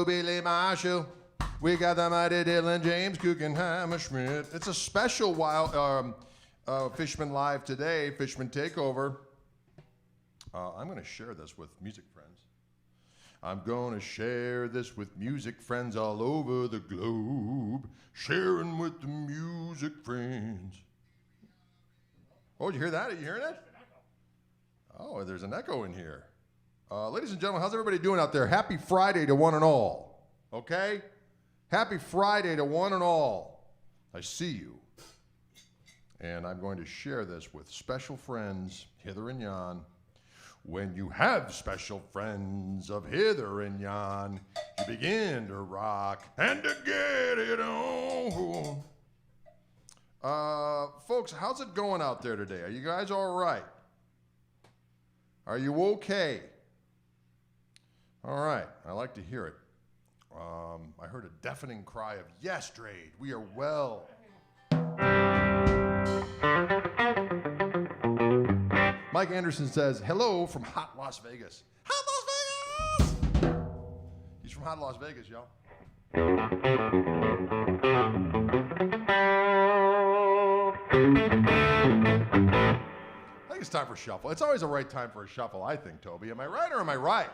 Billy Marshall. We got the mighty Dylan James Guggenheim Schmidt. It's a special Fishman Live today, Fishman Takeover. I'm going to share this with music friends. I'm going to share this with music friends all over the globe. Sharing with the music friends. Oh, did you hear that? Are you hearing it? Oh, there's an echo in here. Ladies and gentlemen, how's everybody doing out there? Happy Friday to one and all. Okay? Happy Friday to one and all. I see you. And I'm going to share this with special friends, hither and yon. When you have special friends of hither and yon, you begin to rock and to get it on. Folks, how's it going out there today? Are you guys all right? Are you okay? All right, I like to hear it. I heard a deafening cry of, yes, Drade, we are well. Mike Anderson says, hello from hot Las Vegas. Hot Las Vegas! He's from hot Las Vegas, y'all. I think it's time for a shuffle. It's always the right time for a shuffle, I think, Toby. Am I right or am I right?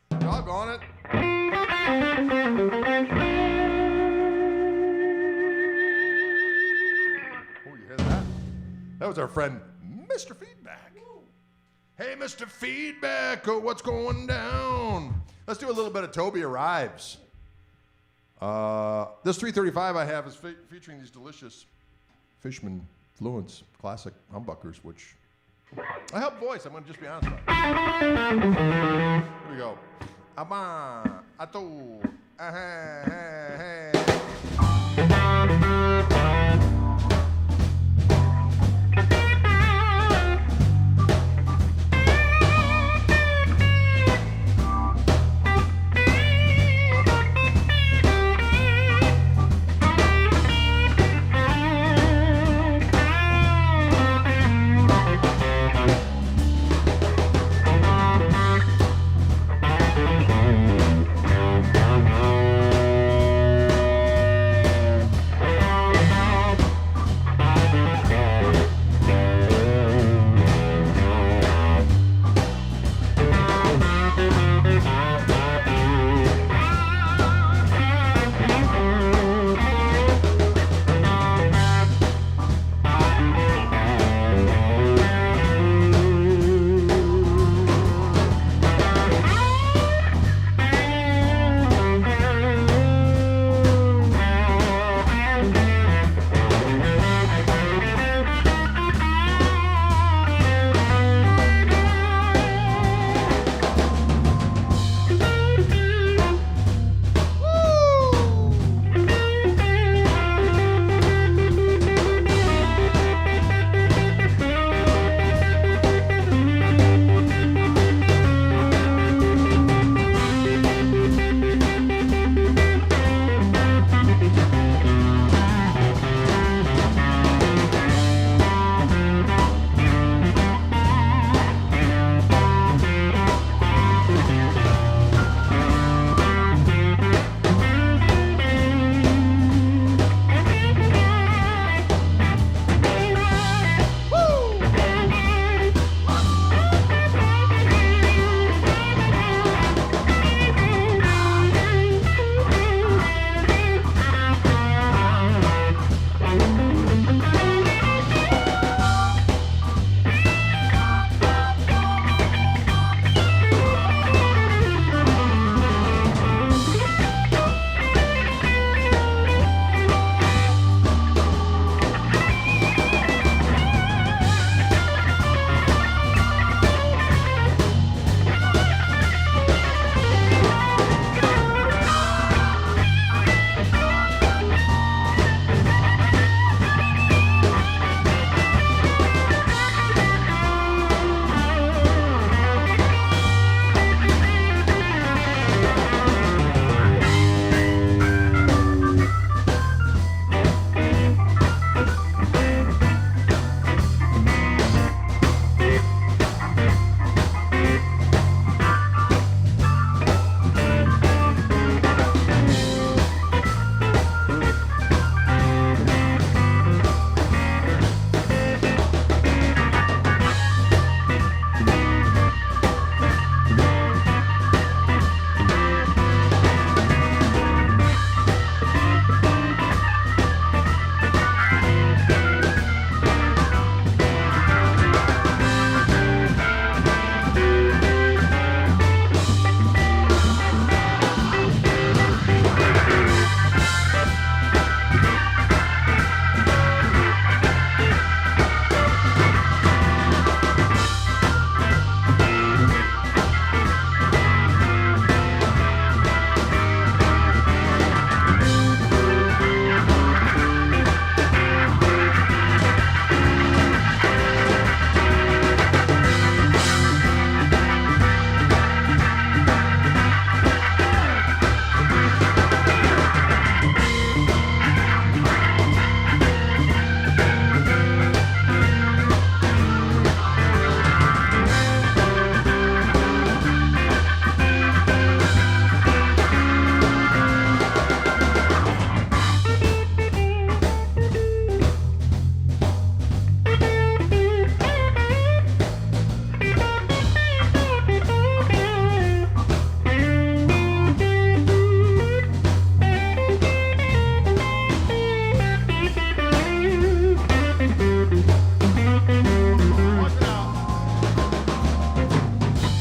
Doggone it. Oh, you hear that? That was our friend, Mr. Feedback. Hey, Mr. Feedback, what's going down? Let's do a little bit of Toby Arrives. This 335 I have is featuring these delicious Fishmanfluence classic humbuckers, which I help voice. I'm going to just be honest about it. Here we go. Ama, ato, hey.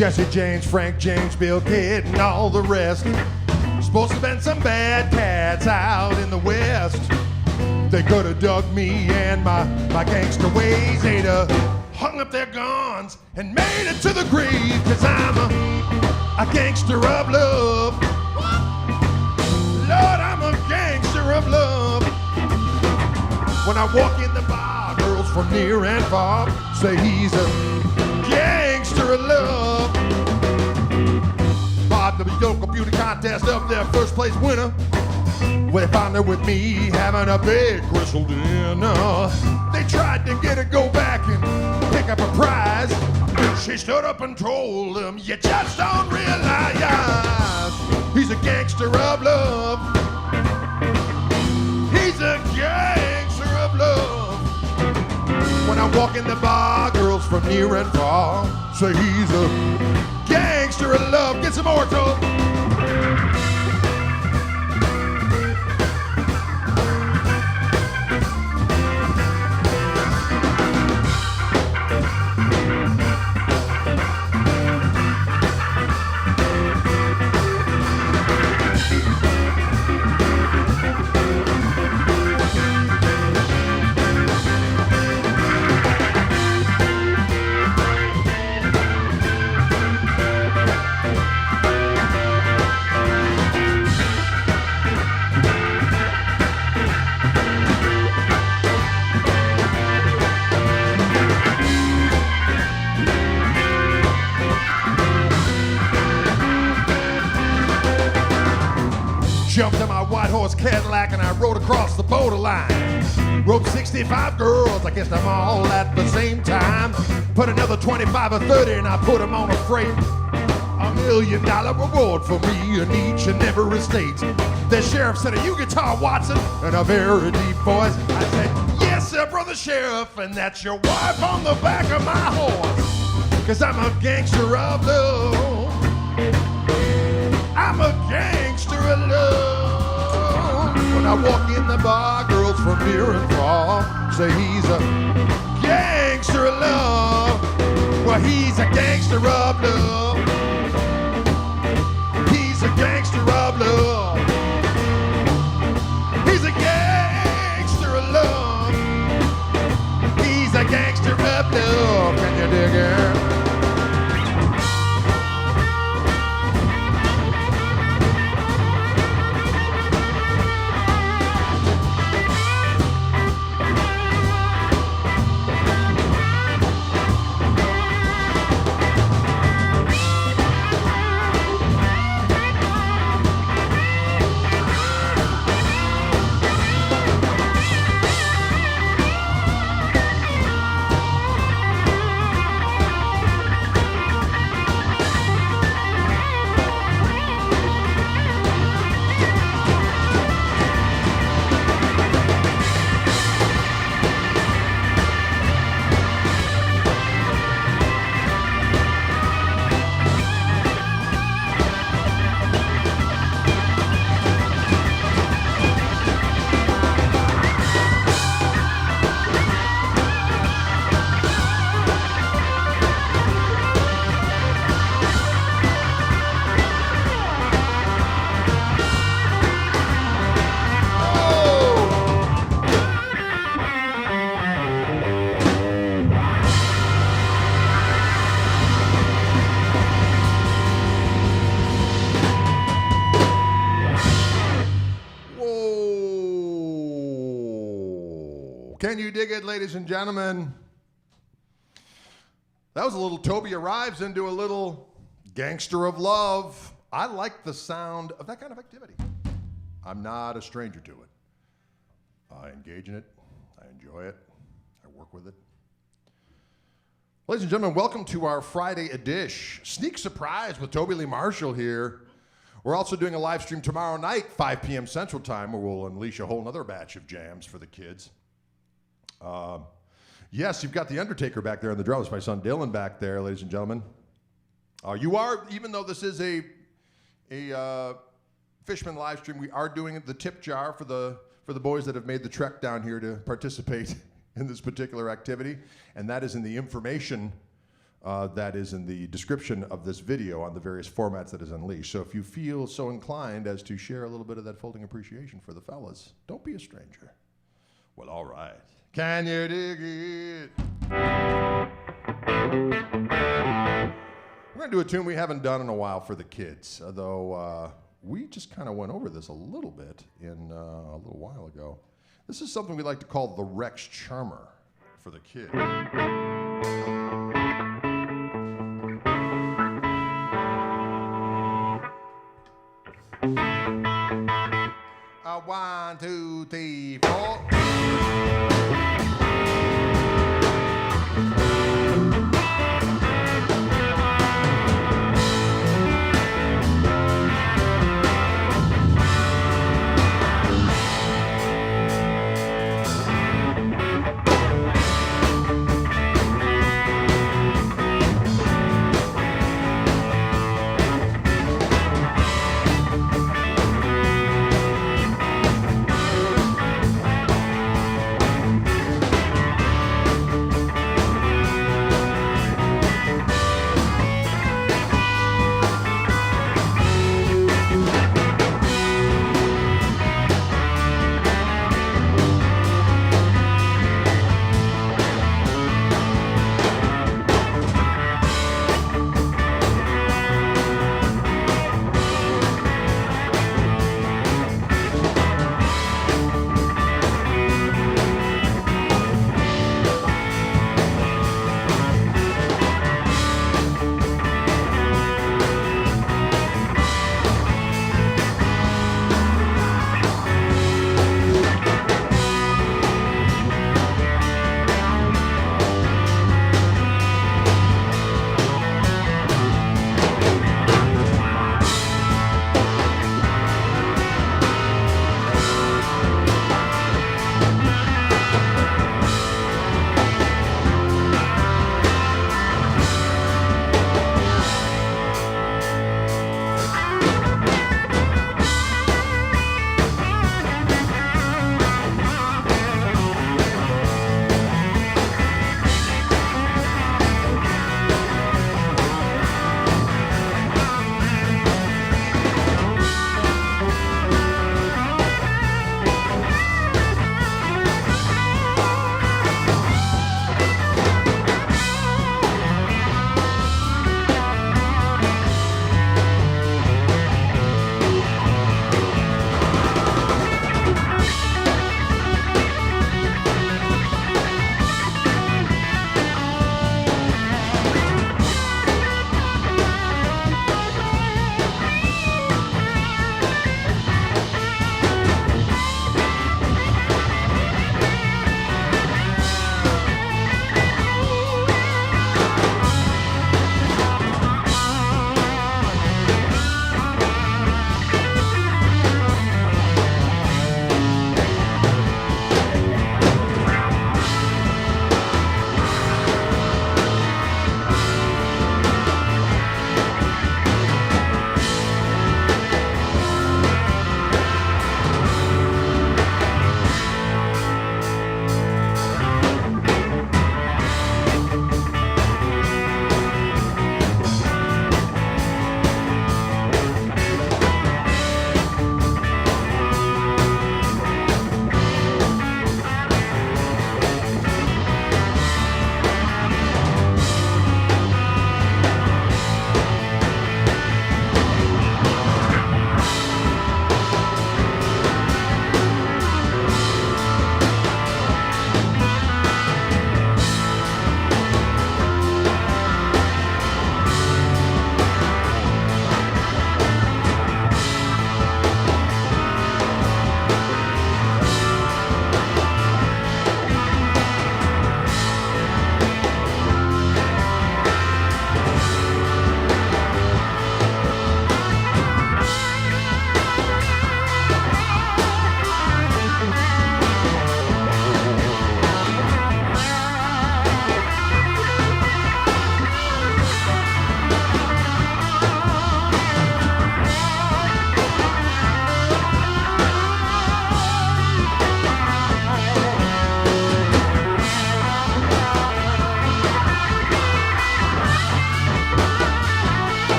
Jesse James, Frank James, Bill Kidd, and all the rest. Supposed to have been some bad cats out in the West. They could have dug me and my gangster ways. They'd have hung up their guns and made it to the grave. Cause I'm a gangster of love. Lord, I'm a gangster of love. When I walk in the bar, girls from near and far say he's a gangster of love. Bob the local beauty contest up there, first place winner. Well, they found her with me having a big crystal dinner. They tried to get her go back and pick up a prize. She stood up and told them, you just don't realize he's a gangster of love. He's a gangster of love. When I walk in the bar, girls from near and far say he's a gangster of love. Get some more, Toad. Jumped in my white horse Cadillac and I rode across the borderline. Rode 65 girls, I guess them all at the same time. Put another 25 or 30 and I put them on a freight. $1 million reward for me in each and every state. The sheriff said, are you Guitar Watson? In a very deep voice. I said, yes sir, brother sheriff, and that's your wife on the back of my horse. Cause I'm a gangster of love. I'm a gangster of love. When I walk in the bar, girls from near and far say he's a gangster of love. Well, he's a gangster of love. He's a gangster of love. He's a gangster of love. He's a gangster of love. Can you dig it? Can you dig it, ladies and gentlemen? That was a little Toby Arrives into a little Gangster of Love. I like the sound of that kind of activity. I'm not a stranger to it. I engage in it. I enjoy it. I work with it. Ladies and gentlemen, welcome to our Friday edition. Sneak surprise with Toby Lee Marshall here. We're also doing a live stream tomorrow night, 5 p.m. Central Time, where we'll unleash a whole other batch of jams for the kids. Yes, you've got The Undertaker back there on the drums. My son Dylan back there, ladies and gentlemen. You are, even though this is a Fishman live stream, we are doing the tip jar for the boys that have made the trek down here to participate in this particular activity, and that is in the information that is in the description of this video on the various formats that is unleashed. So if you feel so inclined as to share a little bit of that folding appreciation for the fellas, don't be a stranger. Well, all right. Can you dig it? We're going to do a tune we haven't done in a while for the kids, though we just kind of went over this a little bit in a little while ago. This is something we like to call the Rex Charmer for the kids. 1, 2, 3, 4.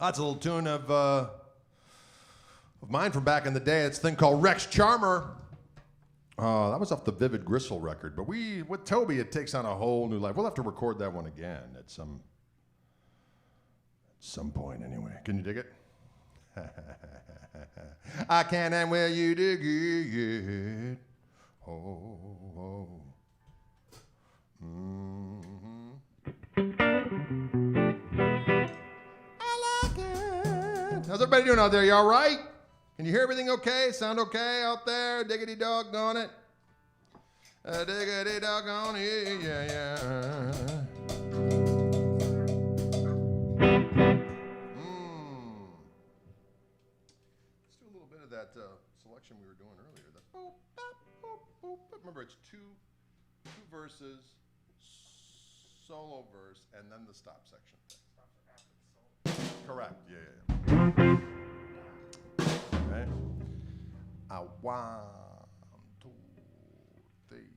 That's a little tune of mine from back in the day. It's a thing called Rex Charmer. That was off the Vivid Gristle record. But with Toby, it takes on a whole new life. We'll have to record that one again at some point anyway. Can you dig it? I can and will you dig it? Oh, oh. Mm-hmm. I like it. How's everybody doing out there? You all right? Can you hear everything okay? Sound okay out there? Diggity doggone it. Diggity doggone it. Yeah, yeah. Let's do a little bit of that selection we were doing earlier. The boop, bop, boop, boop. Remember, it's two verses, solo verse, and then the stop section. Correct. Yeah. Okay. One, two, three.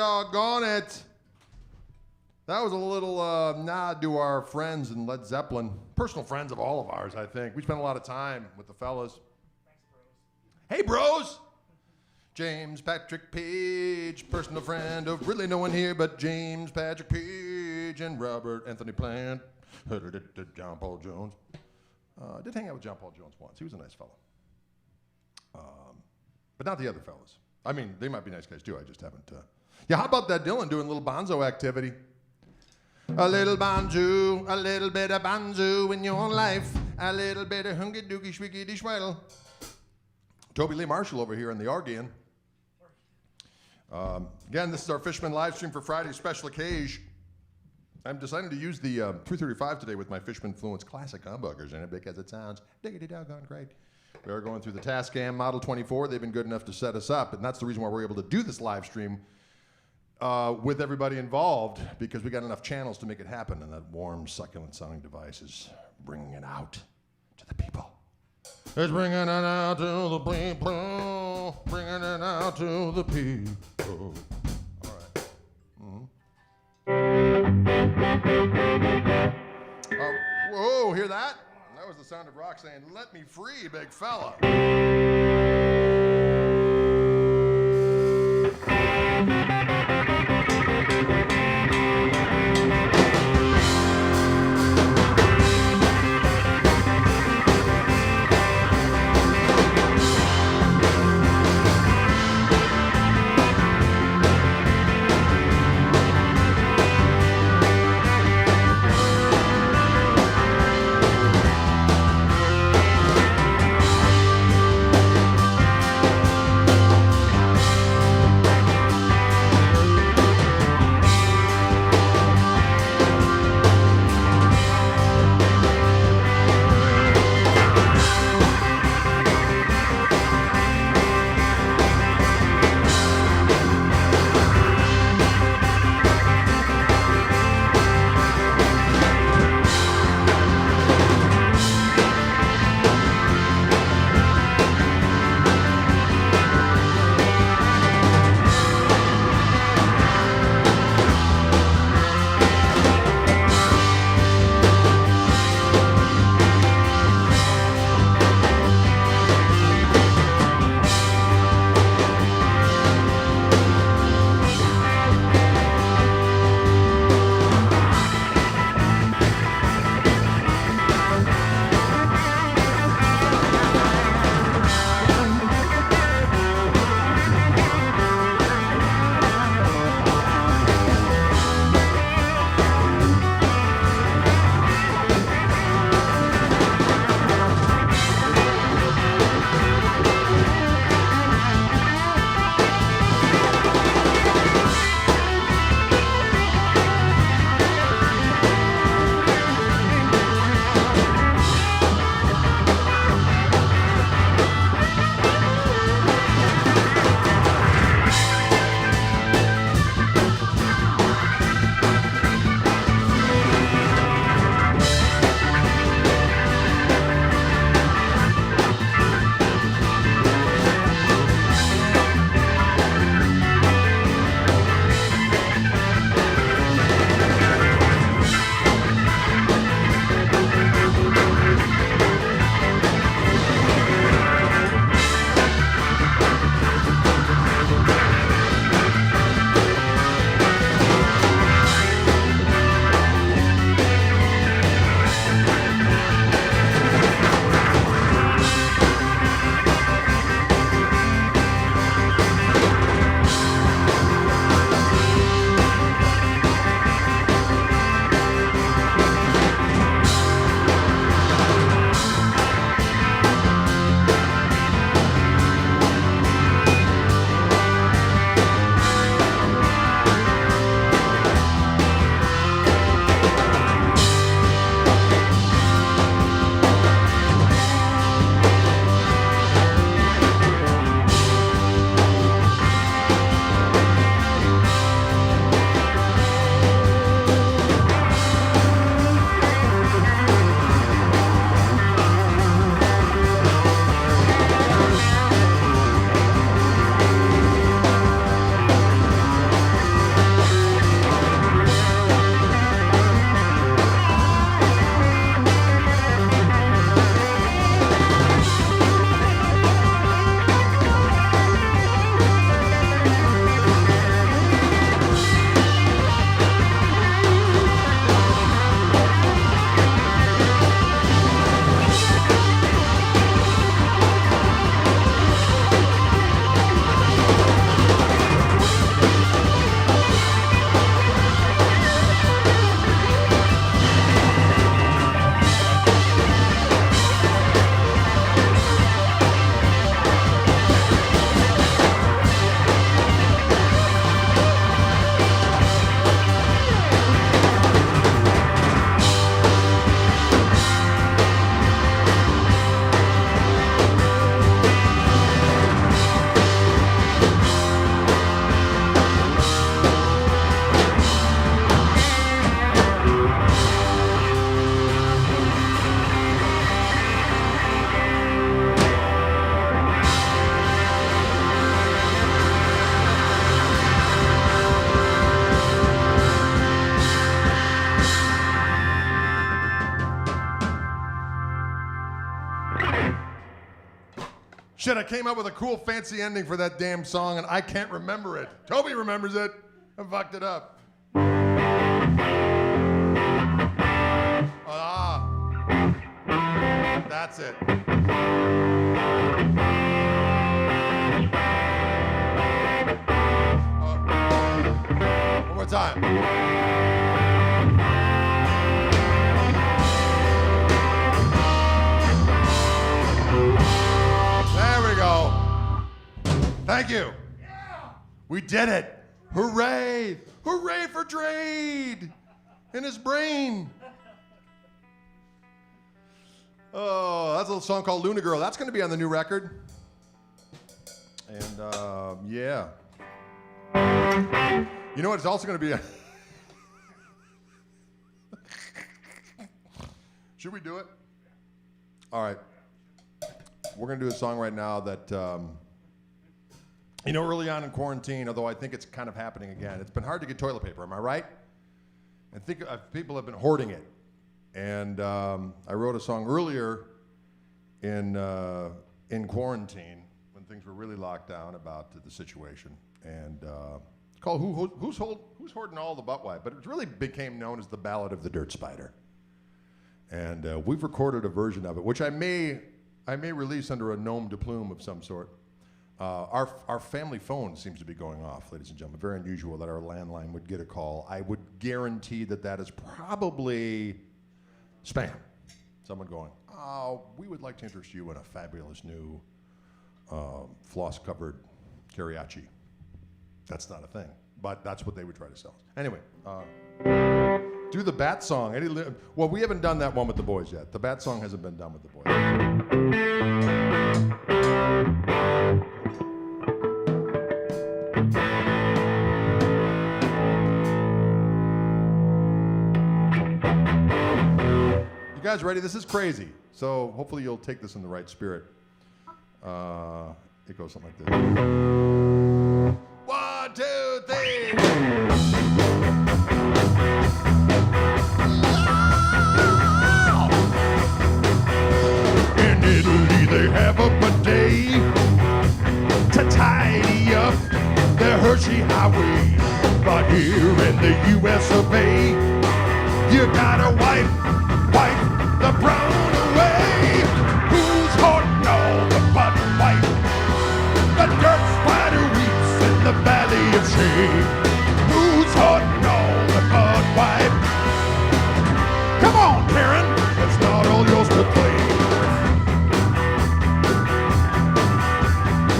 doggone it. That was a little nod to our friends in Led Zeppelin. Personal friends of all of ours, I think. We spent a lot of time with the fellas. Thanks, bros. Hey, bros! James Patrick Page, personal friend of really no one here but James Patrick Page and Robert Anthony Plant. John Paul Jones. I did hang out with John Paul Jones once. He was a nice fellow. But not the other fellas. I mean, they might be nice guys too. I just haven't. Yeah, how about that Dylan doing a little bonzo activity? A little bonzo, a little bit of bonzo in your life. A little bit of hunky dookie schwicky schwell. Toby Lee Marshall over here on the organ. Again, this is our Fishman live stream for Friday's special occasion. I'm deciding to use the 335 today with my Fishmanfluence classic humbuckers in it because it sounds diggity doggone great. We are going through the Tascam Model 24. They've been good enough to set us up, and that's the reason why we're able to do this live stream with everybody involved, because we got enough channels to make it happen, and that warm, succulent sounding device is bringing it out to the people. It's bringing it out to the people, bringing it out to the people. All right. Whoa, hear that? That was the sound of rock saying, "Let me free, big fella." Shit, I came up with a cool, fancy ending for that damn song, and I can't remember it. Toby remembers it. I fucked it up. That's it. One more time. There we go. Thank you. Yeah. We did it. Hooray. Hooray for Drade in his brain. Oh, that's a little song called Luna Girl. That's going to be on the new record. And, yeah. You know what? It's also going to be a... Should we do it? All right. We're going to do a song right now that, you know, early on in quarantine, although I think it's kind of happening again, it's been hard to get toilet paper. Am I right? I think people have been hoarding it. And I wrote a song earlier in quarantine when things were really locked down about the situation, and it's called "Who's Hoarding All the Butt Wipe?" But it really became known as the Ballad of the Dirt Spider. And we've recorded a version of it, which I may release under a nom de plume of some sort. Our family phone seems to be going off, ladies and gentlemen. Very unusual that our landline would get a call. I would guarantee that is probably spam. Someone going, oh, we would like to interest you in a fabulous new floss-covered Cariachi. That's not a thing, but that's what they would try to sell us. Anyway, do the Bat song. Well, we haven't done that one with the boys yet. The Bat song hasn't been done with the boys. Guys, ready? This is crazy. So hopefully you'll take this in the right spirit. It goes something like this. 1, 2, 3. In Italy they have a bidet to tidy up the Hershey Highway. But here in the U.S. of A, you gotta wipe the brown away. Who's hoarding all the butt wipe? The dirt spider weeps in the valley of shame. Who's hoarding all the butt wipe? Come on, Karen, it's not all yours to claim.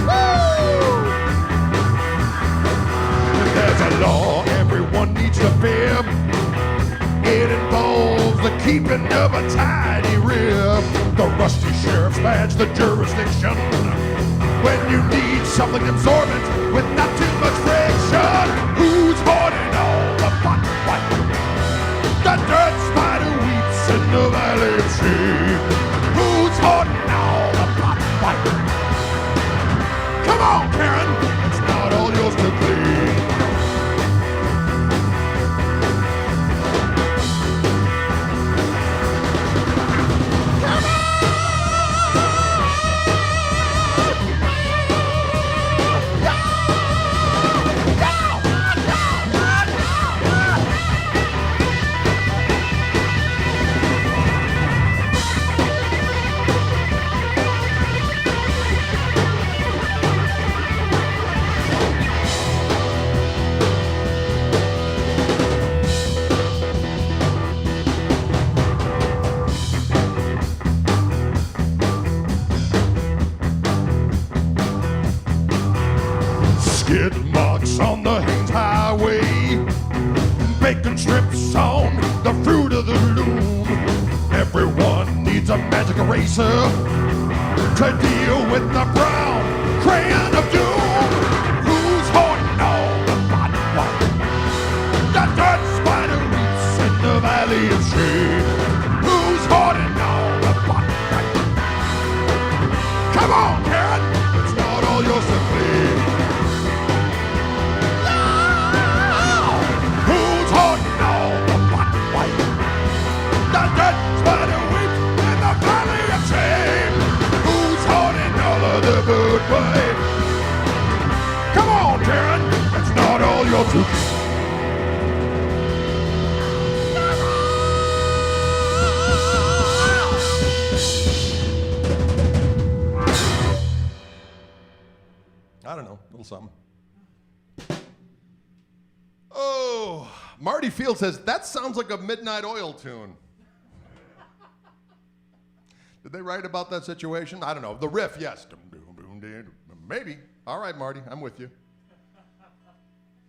Woo! There's a law everyone needs to fear. It involves the keeping of a tidy rib. The rusty sheriff's badge, the jurisdiction. When you need something absorbent with not too much friction. Who's hoarding all the butt wipe? The dirt spider weeps in the valley of shame. Who's hoarding all the butt wipe? Come on, Karen, it's not all yours to clean. Skid marks on the Haynes Highway, bacon strips on the fruit of the loom. Everyone needs a magic eraser to deal with the brown crayon of doom. Who's hoarding all the butt wipe? The dirt spider weeps in the valley of shame. Who's hoarding all the butt wipe? Come on, Karen, it's not all yours to clean. The way. Come on, Karen, it's not all your truth. I don't know, a little something. Oh, Marty Field says, that sounds like a Midnight Oil tune. Did they write about that situation? I don't know. The riff, yes. Maybe. All right, Marty, I'm with you.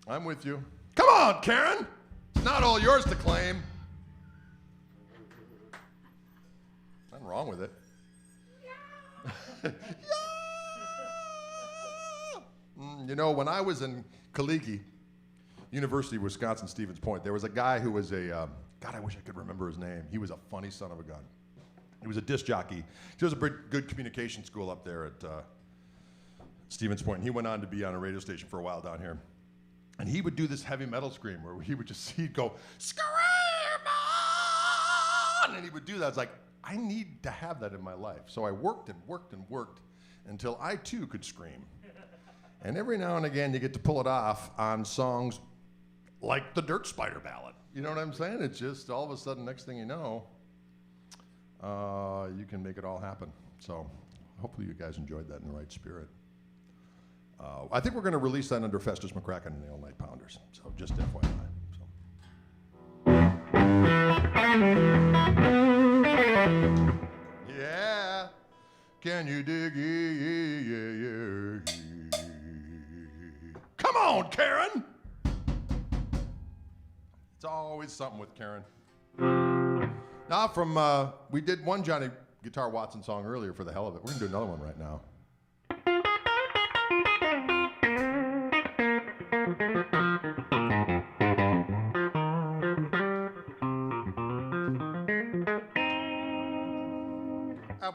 I'm with you. Come on, Karen. It's not all yours to claim. Nothing wrong with it. Yeah. You know, when I was in Kaliki, University of Wisconsin, Stevens Point, there was a guy who was a, God, I wish I could remember his name. He was a funny son of a gun. He was a disc jockey. He was a pretty good communication school up there at Stevens Point. And he went on to be on a radio station for a while down here. And he would do this heavy metal scream where he'd go, scream on! And he would do that. I was like, I need to have that in my life. So I worked and worked and worked until I too could scream. And every now and again, you get to pull it off on songs like the Dirt Spider Ballad. You know what I'm saying? It's just all of a sudden, next thing you know, you can make it all happen. So hopefully you guys enjoyed that in the right spirit. I think we're going to release that under Festus McCracken and the All Night Pounders. So just FYI. So. Yeah. Can you dig it? Come on, Karen. It's always something with Karen. Now we did one Johnny Guitar Watson song earlier for the hell of it. We're going to do another one right now.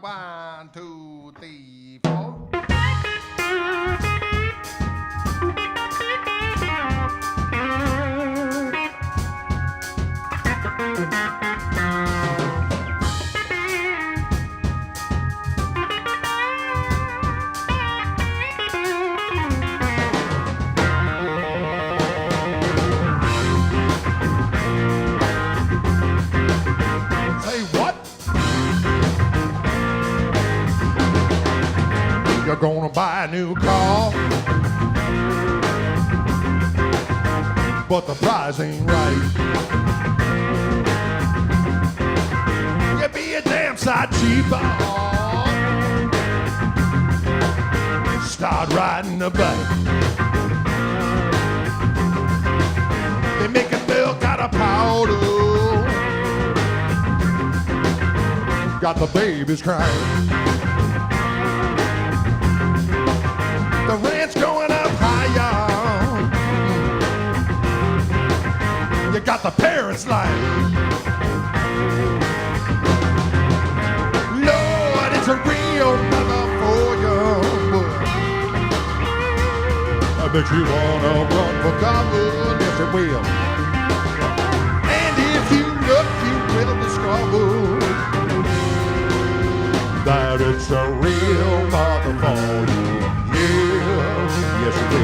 One, two, three, four. You're gonna buy a new car, but the price ain't right. You'd be a damn sight cheaper. Start riding the bike. They make a milk out of powder. Got the babies crying. The rent's going up higher. You got the parents lying. Lord, it's a real mother for you. I bet you wanna run for cover. Yes, it will. And if you look, you will discover that it's a real mother for you. Yes, it is.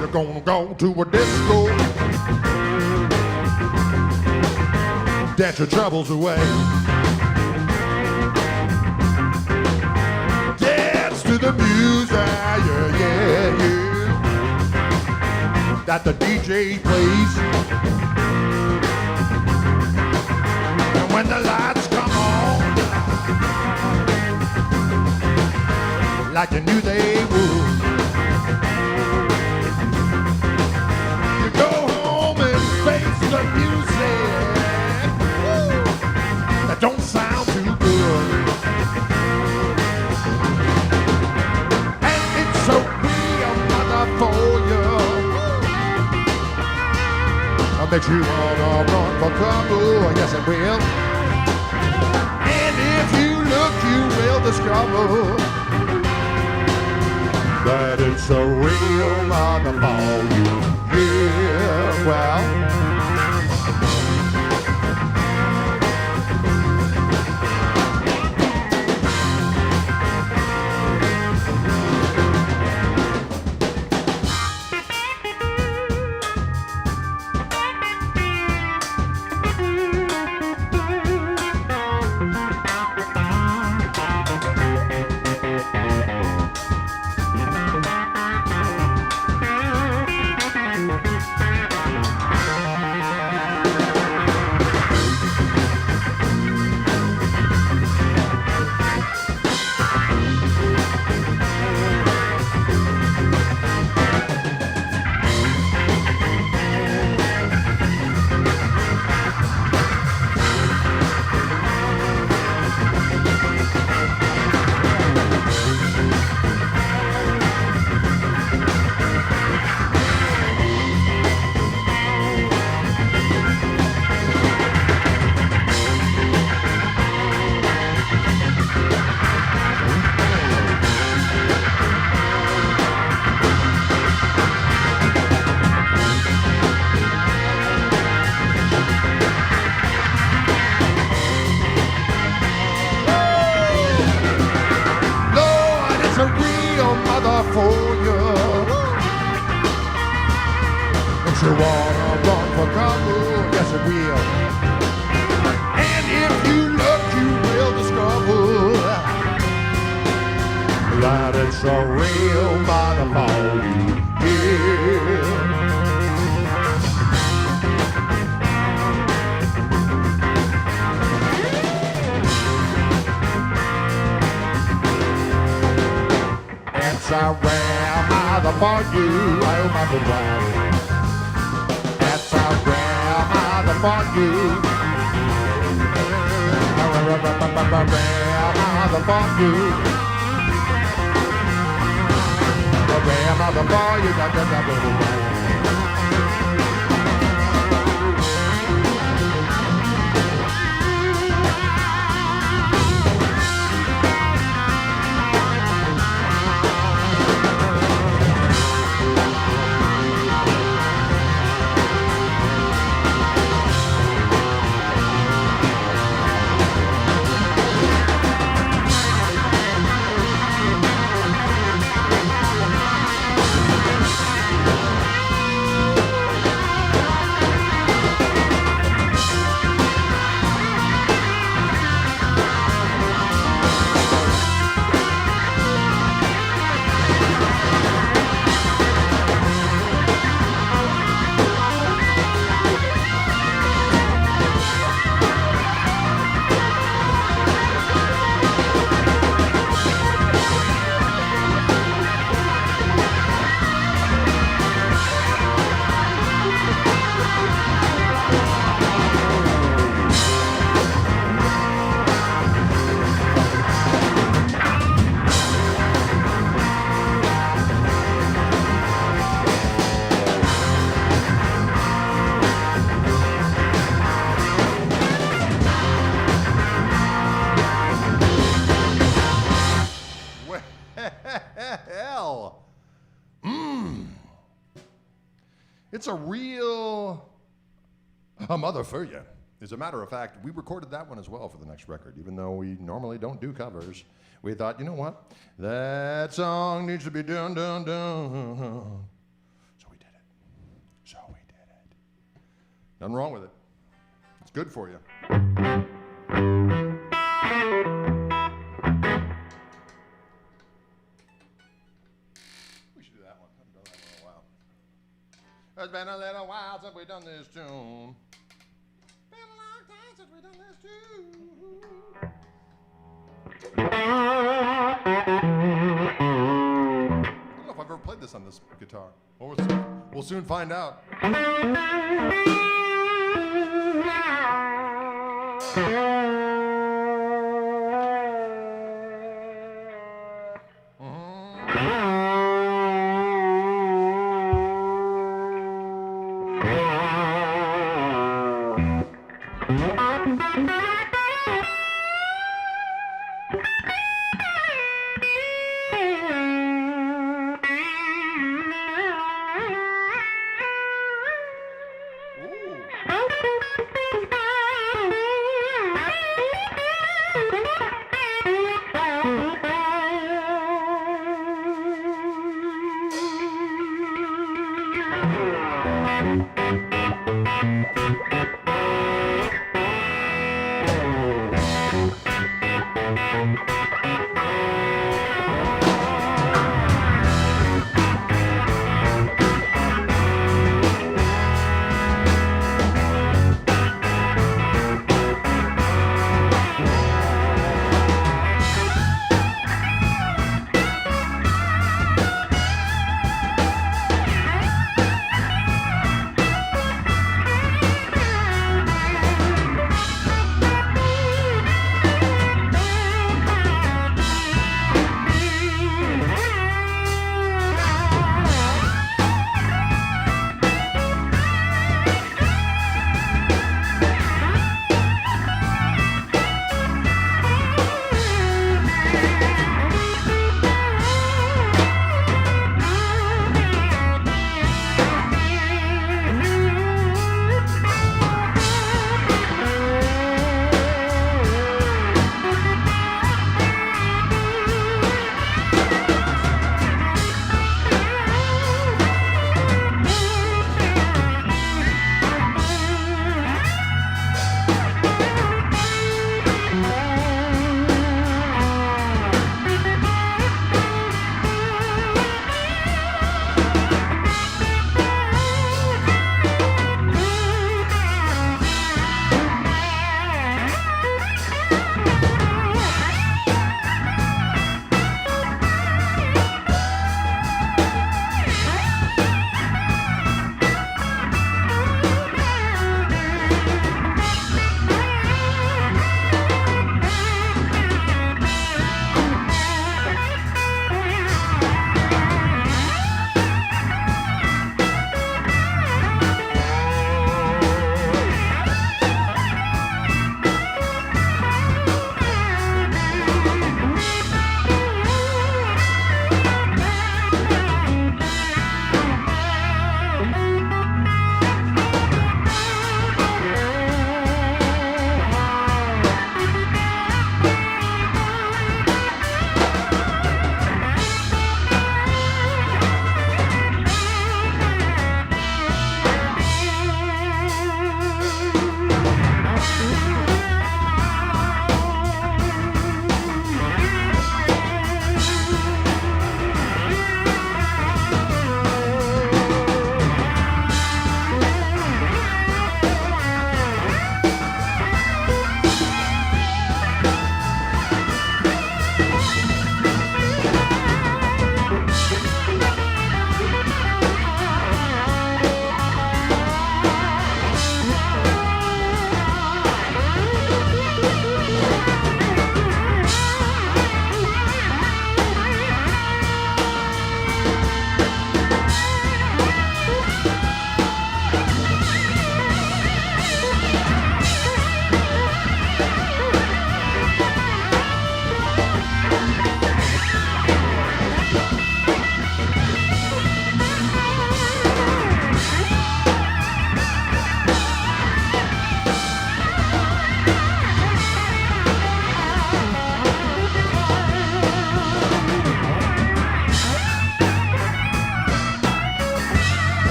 You're gonna go to a disco, dance your troubles away, dance to the music, yeah, yeah, yeah, that the DJ plays. When the lights come on, like you knew they would, you go home and face the music that don't sound too good. And it's so real mother for you. I'll make you wanna run for cover. Yes, it will. You will discover that it's a real mother for you. Yeah, well. makes you wanna run for cover. Yes, it will. And if you look, you will discover that it's a real motherfucker. Yeah. It's a real motherfucker. Oh, motherfucker. It's a real motherfucker. Real motherfucker. Real motherfucker. You got that. Hell. It's a real mother for you. As a matter of fact, we recorded that one as well for the next record, even though we normally don't do covers. We thought, you know what? That song needs to be done. So we did it. Nothing wrong with it. It's good for you. It's been a little while since we've done this tune. Been a long time since we've done this tune. I don't know if I've ever played this on this guitar. Well, we'll soon find out.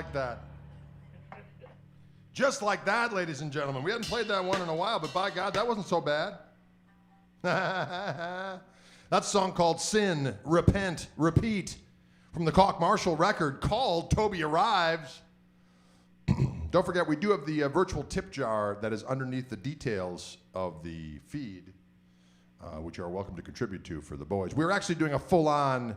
like that. Just like that, ladies and gentlemen. We hadn't played that one in a while, but by God, that wasn't so bad. That's a song called Sin, Repent, Repeat from the Koch-Marshall record called Toby Arrives. Don't forget, we do have the virtual tip jar that is underneath the details of the feed, which you are welcome to contribute to for the boys. We're actually doing a full-on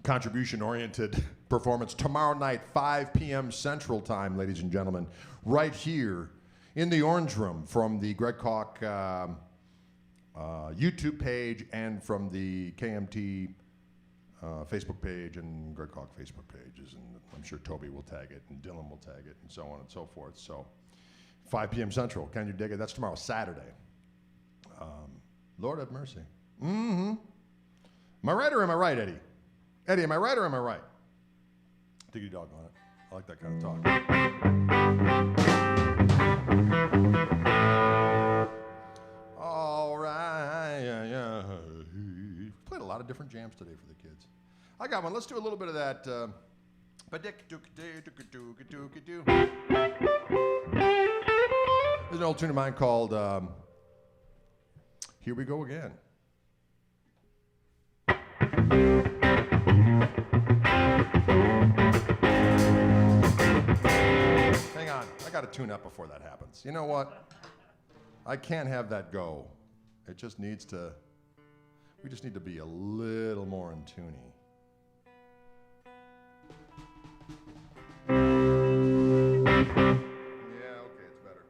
contribution-oriented performance tomorrow night, 5 p.m. Central Time, ladies and gentlemen, right here in the Orange Room from the Greg Koch YouTube page and from the KMT Facebook page and Greg Koch Facebook pages, and I'm sure Toby will tag it and Dylan will tag it and so on and so forth. So 5 p.m. Central, can you dig it? That's tomorrow, Saturday. Lord have mercy. Mm-hmm. Am I right or am I right, Eddie? Eddie, am I right or am I right? Diggity dog on it. I like that kind of talk. All right. Yeah. Played a lot of different jams today for the kids. I got one. Let's do a little bit of that. There's an old tune of mine called Here We Go Again. Hang on, I got to tune up before that happens. You know what? I can't have that go. It just needs to, we just need to be a little more in tuning. Yeah, okay, it's better.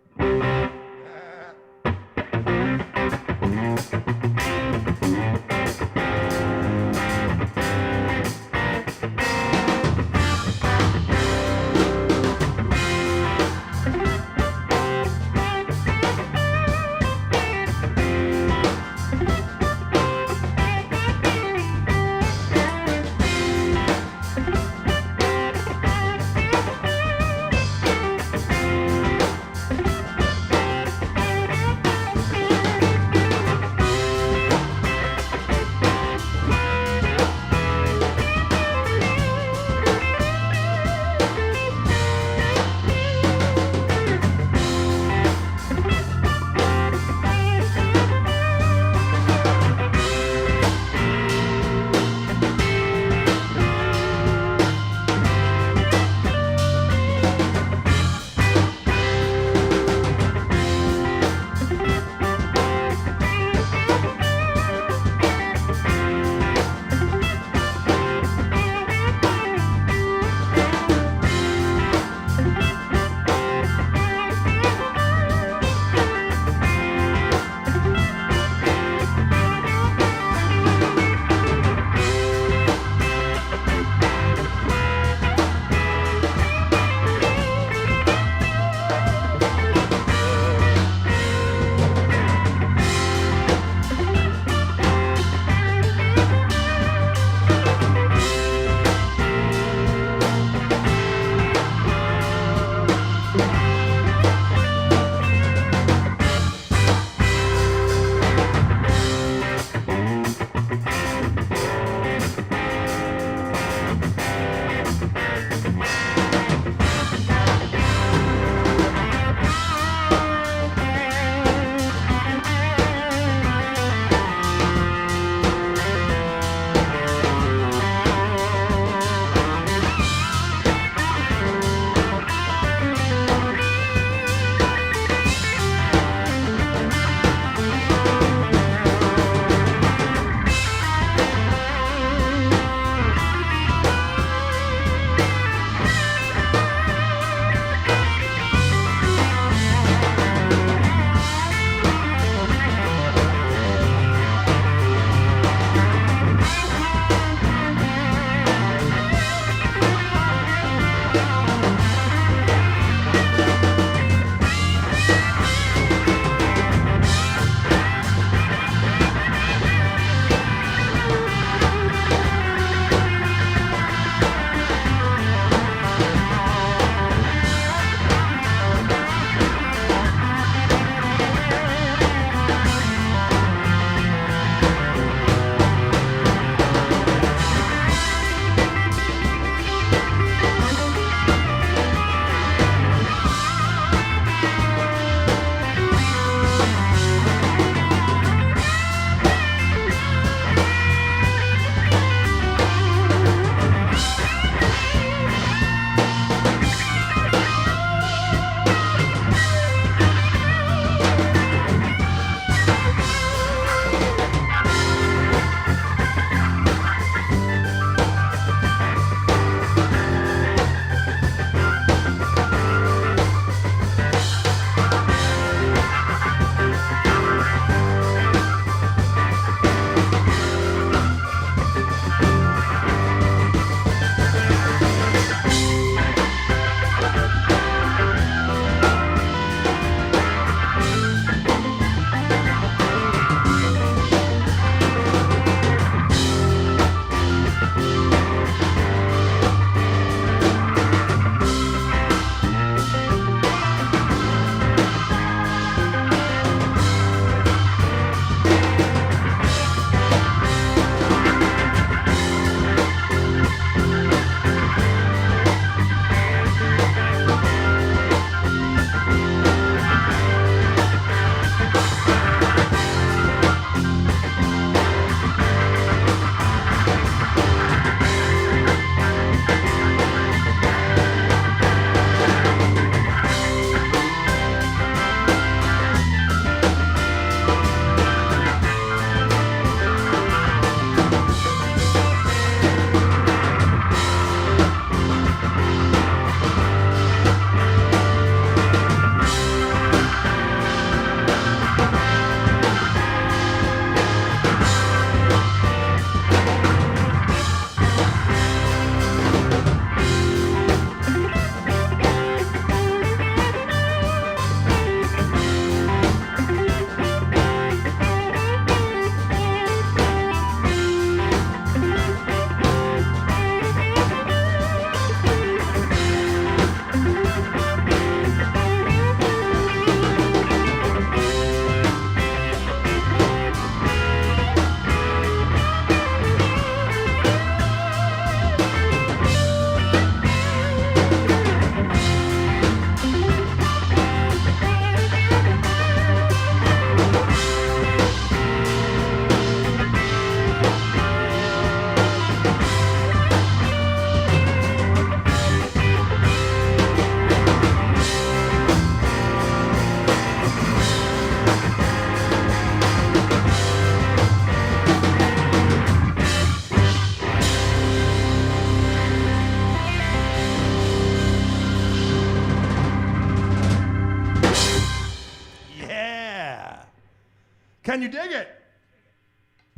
Can you dig it?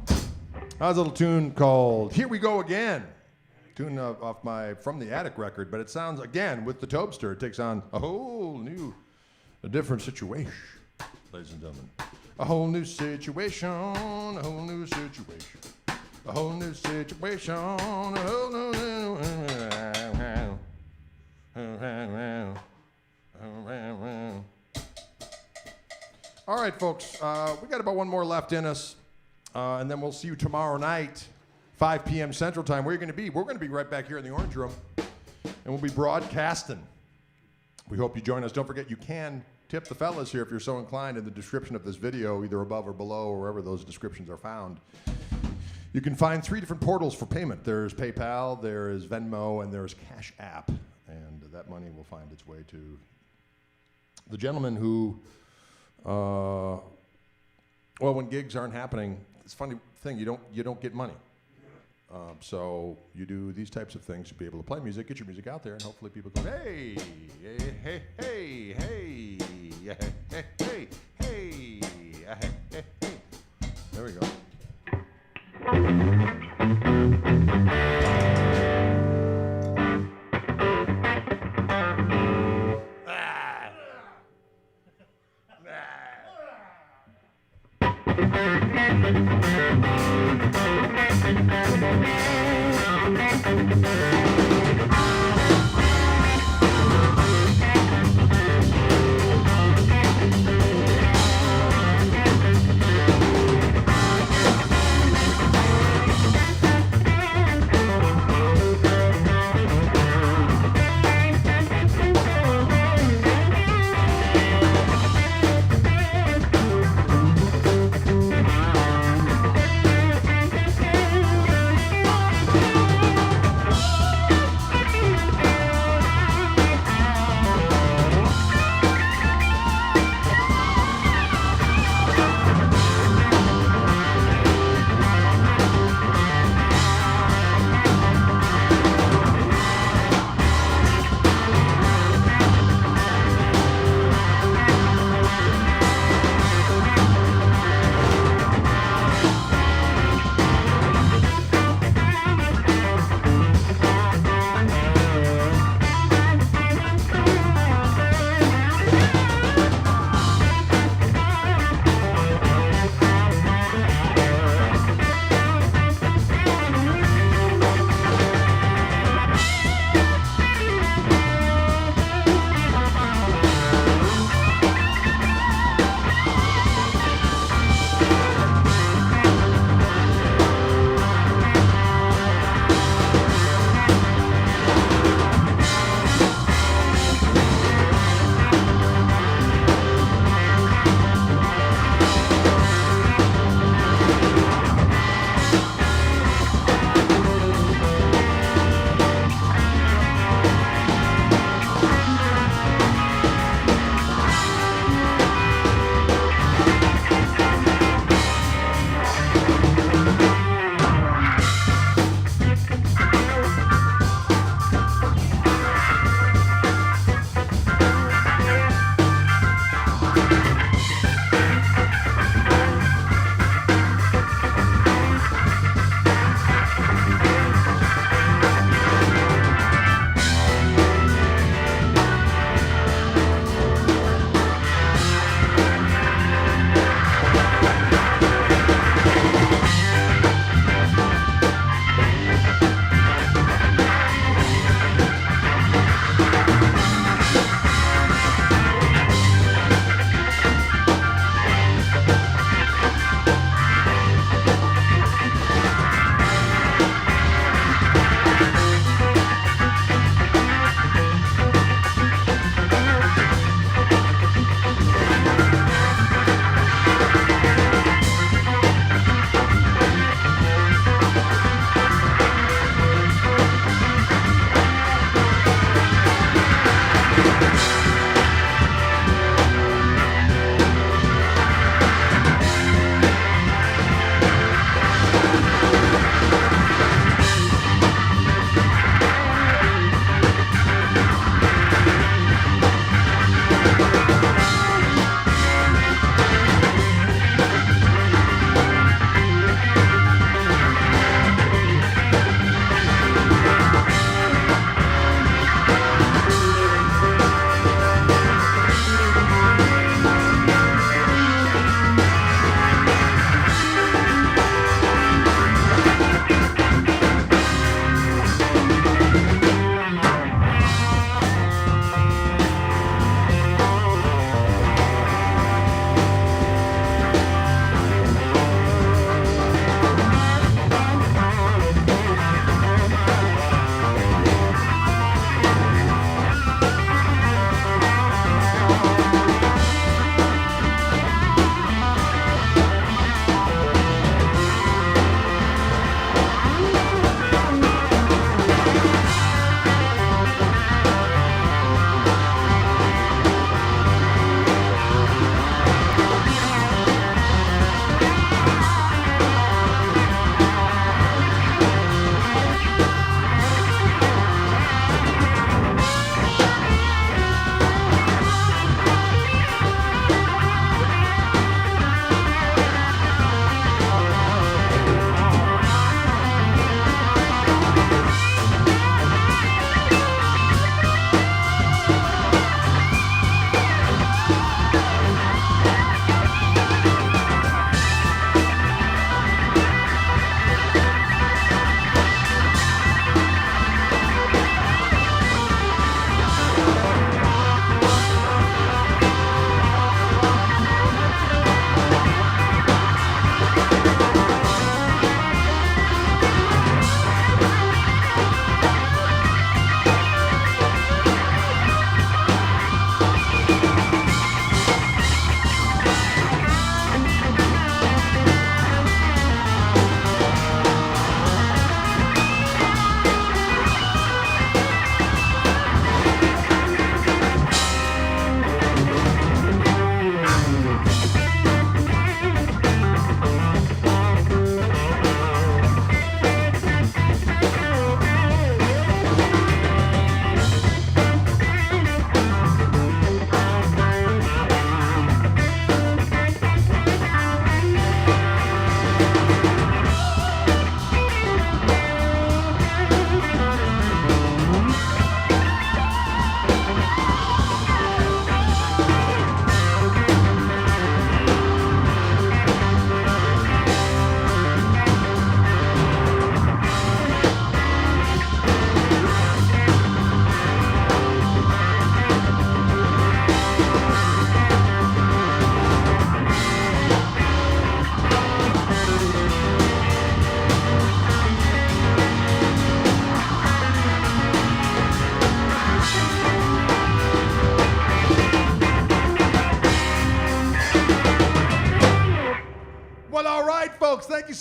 That was a little tune called Here We Go Again. Tune off my From the Attic record, but it sounds, again, with the Tobster, it takes on a different situation, ladies and gentlemen. A whole new situation, a whole new situation, a whole new situation, a whole new... All right, folks, we got about one more left in us, and then we'll see you tomorrow night, 5 p.m. Central Time. Where are you going to be? We're going to be right back here in the Orange Room, and we'll be broadcasting. We hope you join us. Don't forget, you can tip the fellas here if you're so inclined in the description of this video, either above or below, or wherever those descriptions are found. You can find 3 different portals for payment. There's PayPal, there is Venmo, and there's Cash App. And that money will find its way to the gentleman who, well, when gigs aren't happening, it's a funny thing, you don't get money. So you do these types of things to be able to play music, get your music out there, and hopefully people go, hey, hey, hey, hey, hey, hey, hey, hey, hey, hey, hey. There we go.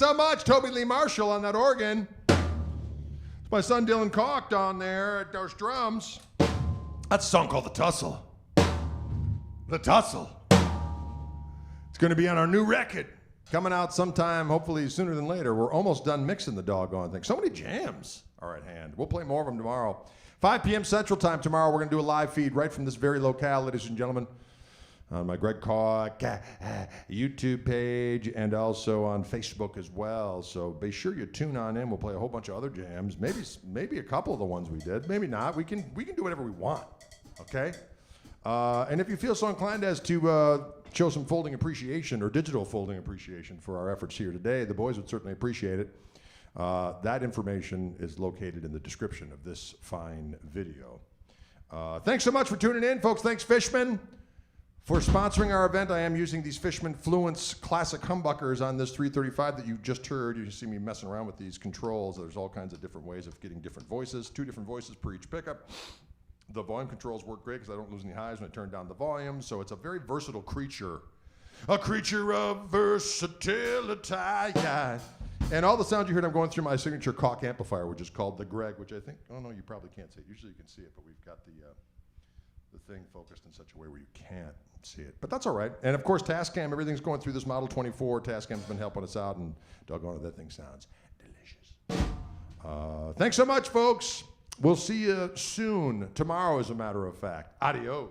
so much, Toby Lee Marshall on that organ. It's my son Dylan Koch down there at those drums. That's a song called The Tussle. The Tussle. It's going to be on our new record. Coming out sometime, hopefully sooner than later. We're almost done mixing the doggone thing. So many jams are at hand. We'll play more of them tomorrow. 5 p.m. Central Time tomorrow. We're going to do a live feed right from this very locale, ladies and gentlemen, on my Greg Koch YouTube page and also on Facebook as well. So be sure you tune on in. We'll play a whole bunch of other jams. Maybe a couple of the ones we did. Maybe not. We can do whatever we want. Okay? And if you feel so inclined as to show some folding appreciation or digital folding appreciation for our efforts here today, the boys would certainly appreciate it. That information is located in the description of this fine video. Thanks so much for tuning in, folks. Thanks, Fishman, for sponsoring our event. I am using these Fishmanfluence classic humbuckers on this 335 that you just heard. You see me messing around with these controls. There's all kinds of different ways of getting different voices, 2 different voices per each pickup. The volume controls work great because I don't lose any highs when I turn down the volume. So it's a very versatile creature. A creature of versatility. Yeah. And all the sounds you heard, I'm going through my signature Koch amplifier, which is called the Greg, which I think, oh no, you probably can't see it. Usually you can see it, but we've got the thing focused in such a way where you can't see it. But that's all right. And of course, Tascam, everything's going through this Model 24. Tascam's been helping us out, and doggone it, that thing sounds delicious. Thanks so much, folks. We'll see you soon. Tomorrow, as a matter of fact. Adios.